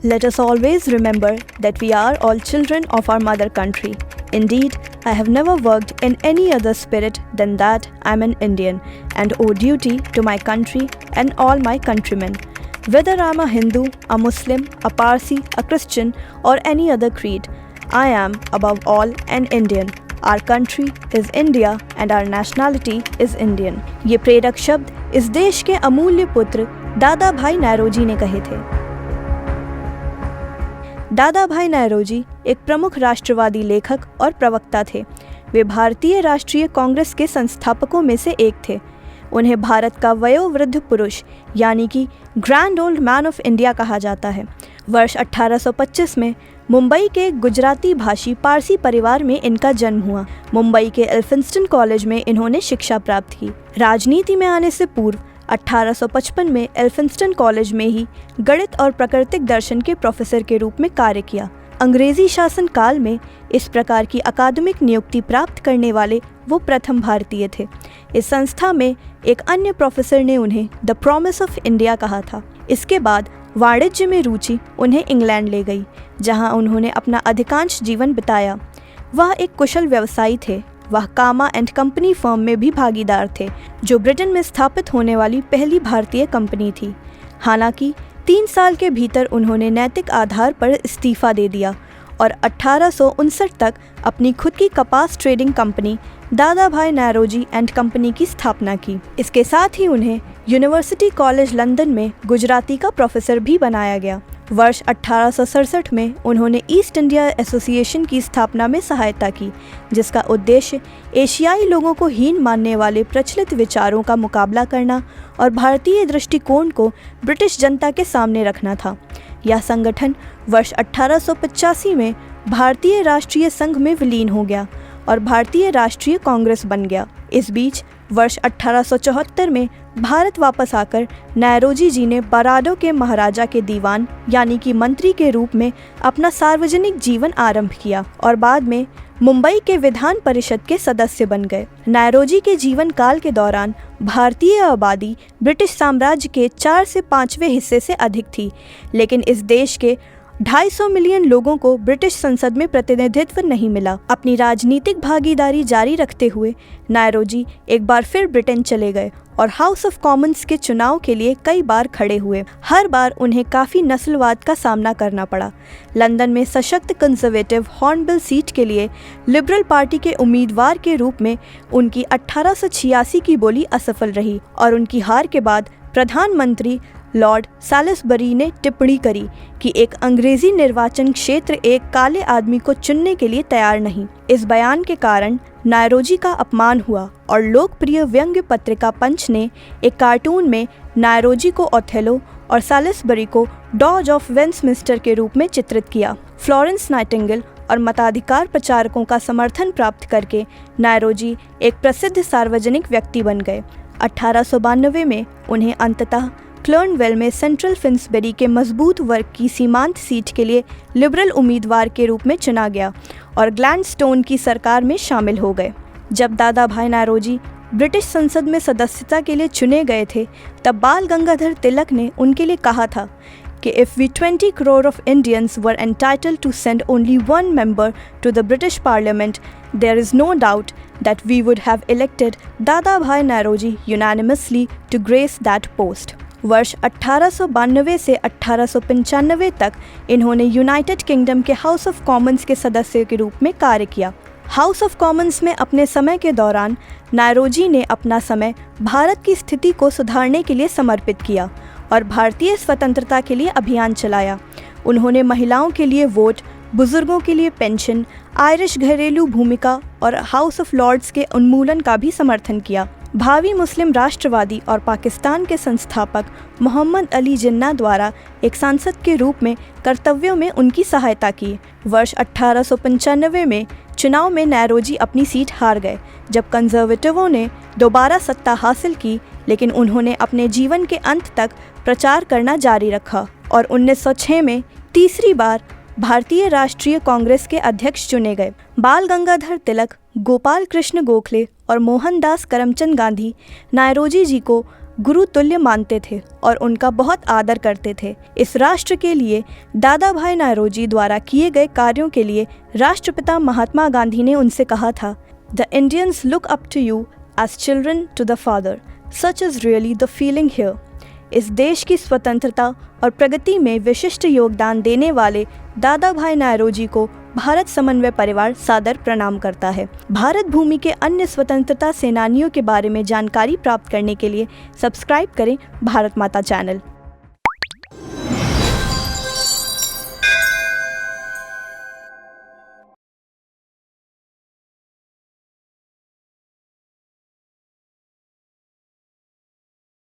Let us always remember that we are all children of our mother country. Indeed, I have never worked in any other spirit than that I am an Indian and owe duty to my country and all my countrymen. Whether I am a Hindu, a Muslim, a Parsi, a Christian or any other creed, I am above all an Indian. Our country is India and our nationality is Indian. ये प्रेरक शब्द इस देश के अमूल्य पुत्र दादा भाई नौरोजी ने कहे थे। दादा भाई नौरोजी एक प्रमुख राष्ट्रवादी लेखक और प्रवक्ता थे। वे भारतीय राष्ट्रीय कांग्रेस के संस्थापकों में से एक थे। उन्हें भारत का वयोवृद्ध पुरुष यानी कि grand old man of India कहा जाता है। वर्ष 1825 में मुंबई के गुजराती भाषी पारसी परिवार में इनका जन्म हुआ। मुंबई के एल्फिंस्टन कॉलेज में इन्होंने शिक्षा प्राप्त की। राजनीति में आने से पूर्व 1855 में एल्फिंस्टन कॉलेज में ही गणित और प्राकृतिक दर्शन के प्रोफेसर के रूप में कार्य किया। अंग्रेजी शासन काल में इस प्रकार की अकादमिक नियुक्ति प्राप्त करने वाले वो प्रथम भारतीय थे। इस संस्था में एक अन्य प्रोफेसर ने उन्हें द प्रॉमिस ऑफ इंडिया कहा था। इसके बाद वाणिज्य में रुचि उन्हें इंग्लैंड ले गई, जहां उन्होंने अपना अधिकांश जीवन बिताया। वह एक कुशल व्यवसायी थे। वह कामा एंड कंपनी फर्म में भी भागीदार थे, जो ब्रिटेन में स्थापित होने वाली पहली भारतीय कंपनी थी। हालांकि 3 साल के भीतर उन्होंने नैतिक आधार पर इस्तीफा दे दिया और 1859 तक अपनी खुद की कपास ट्रेडिंग कंपनी दादा भाई नौरोजी एंड कंपनी की स्थापना की। इसके साथ ही उन्हें यूनिवर्सिटी कॉलेज लंदन में गुजराती का प्रोफेसर भी बनाया गया। वर्ष 1867 में उन्होंने ईस्ट इंडिया एसोसिएशन की स्थापना में सहायता की, जिसका उद्देश्य एशियाई लोगों को हीन मानने वाले प्रचलित विचारों का मुकाबला करना और भारतीय दृष्टिकोण को ब्रिटिश जनता के सामने रखना था। यह संगठन वर्ष 1885 में भारतीय राष्ट्रीय संघ में विलीन हो गया और भारतीय राष्ट्रीय कांग्रेस बन गया। इस बीच वर्ष 1874 में भारत वापस आकर नौरोजी जी ने बराडो के महाराजा के दीवान यानी कि मंत्री के रूप में अपना सार्वजनिक जीवन आरंभ किया और बाद में मुंबई के विधान परिषद के सदस्य बन गए। नौरोजी के जीवन काल के दौरान भारतीय आबादी ब्रिटिश साम्राज्य के 4 से 5वें हिस्से से अधिक थी, लेकिन इस देश के 250 मिलियन लोगों को ब्रिटिश संसद में प्रतिनिधित्व नहीं मिला। अपनी राजनीतिक भागीदारी जारी रखते हुए नौरोजी एक बार फिर ब्रिटेन चले गए और हाउस ऑफ कॉमन्स के चुनाव के लिए कई बार खड़े हुए। हर बार उन्हें काफ़ी नस्लवाद का सामना करना पड़ा। लंदन में सशक्त कंजर्वेटिव हॉर्नबिल सीट के लिए लिबरल पार्टी के उम्मीदवार के रूप में उनकी 1886 की बोली असफल रही और उनकी हार के बाद प्रधानमंत्री लॉर्ड सैलिसबरी ने टिप्पणी करी कि एक अंग्रेजी निर्वाचन क्षेत्र एक काले आदमी को चुनने के लिए तैयार नहीं। इस बयान के कारण नौरोजी का अपमान हुआ और लोकप्रिय व्यंग्य पत्रिका पंच ने एक कार्टून में नौरोजी को ओथेलो और सैलिसबरी को डॉज ऑफ वेस्टमिंस्टर के रूप में चित्रित किया। फ्लोरेंस नाइटिंगेल और मताधिकार प्रचारकों का समर्थन प्राप्त करके नौरोजी एक प्रसिद्ध सार्वजनिक व्यक्ति बन गए। 1892 में उन्हें अंततः क्लर्नवेल में सेंट्रल फिन्सबेरी के मजबूत वर्ग की सीमांत सीट के लिए लिबरल उम्मीदवार के रूप में चुना गया और ग्लैडस्टोन की सरकार में शामिल हो गए। जब दादा भाई नौरोजी ब्रिटिश संसद में सदस्यता के लिए चुने गए थे, तब बाल गंगाधर तिलक ने उनके लिए कहा था कि if we 20 crore of Indians were entitled to send only one member to the British Parliament, there is no doubt that we would have elected Dada Bhai Nauroji unanimously to grace that post. वर्ष 1892 से 1895 तक इन्होंने United kingdom के house of Commons के सदस्य के रूप में कार्य किया। हाउस ऑफ कॉमन्स में अपने समय के दौरान नौरोजी ने अपना समय भारत की स्थिति को सुधारने के लिए समर्पित किया और भारतीय स्वतंत्रता के लिए अभियान चलाया। उन्होंने महिलाओं के लिए वोट, बुजुर्गों के लिए पेंशन, आयरिश घरेलू भूमिका और हाउस ऑफ लॉर्ड्स के उन्मूलन का भी समर्थन किया। भावी मुस्लिम राष्ट्रवादी और पाकिस्तान के संस्थापक मोहम्मद अली जिन्ना द्वारा एक सांसद के रूप में कर्तव्यों में उनकी सहायता की। वर्ष 1895 में चुनाव में नौरोजी अपनी सीट हार गए, जब कंजर्वेटिवों ने दोबारा सत्ता हासिल की, लेकिन उन्होंने अपने जीवन के अंत तक प्रचार करना जारी रखा और 1906 में तीसरी बार भारतीय राष्ट्रीय कांग्रेस के अध्यक्ष चुने गए। बाल गंगाधर तिलक, गोपाल कृष्ण गोखले और मोहनदास करमचंद गांधी नौरोजी जी को गुरु तुल्य मानते थे और उनका बहुत आदर करते थे। इस राष्ट्र के लिए दादा भाई नौरोजी द्वारा किए गए कार्यों के लिए राष्ट्रपिता महात्मा गांधी ने उनसे कहा था, the Indians look up to you as children to the father, such is really the feeling here. इस देश की स्वतंत्रता और प्रगति में विशिष्ट योगदान देने वाले दादा भाई नौरोजी को भारत समन्वय परिवार सादर प्रणाम करता है। भारत भूमि के अन्य स्वतंत्रता सेनानियों के बारे में जानकारी प्राप्त करने के लिए सब्सक्राइब करें भारत माता चैनल।